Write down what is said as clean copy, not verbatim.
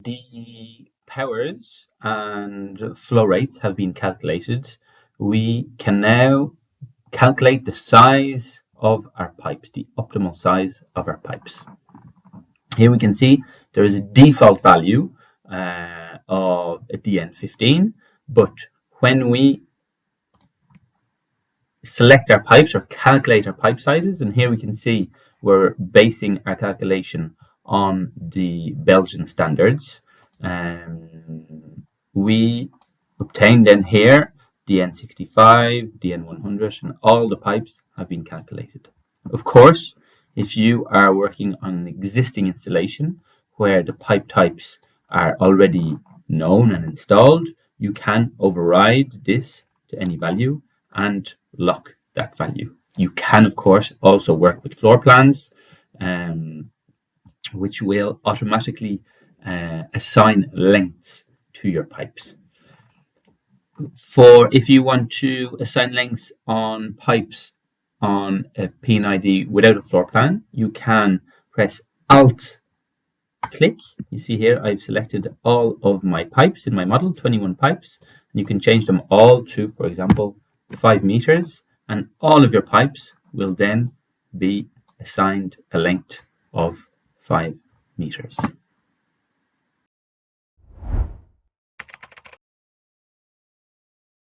The powers and flow rates have been calculated. We can now calculate the size of our pipes, the optimal size of our pipes. Here we can see there is a default value of at the end 15, but when we select our pipes or calculate our pipe sizes, and here we can see we're basing our calculation on the Belgian standards. We obtain then here the N65, the N100, and all the pipes have been calculated. Of course, if you are working on an existing installation where the pipe types are already known and installed, you can override this to any value and lock that value. You can, of course, also work with floor plans, which will automatically assign lengths to your pipes. If you want to assign lengths on pipes on a P&ID without a floor plan, you can press Alt click. You see here I've selected all of my pipes in my model, 21 pipes, and you can change them all to, for example, 5 meters, and all of your pipes will then be assigned a length of 5 meters.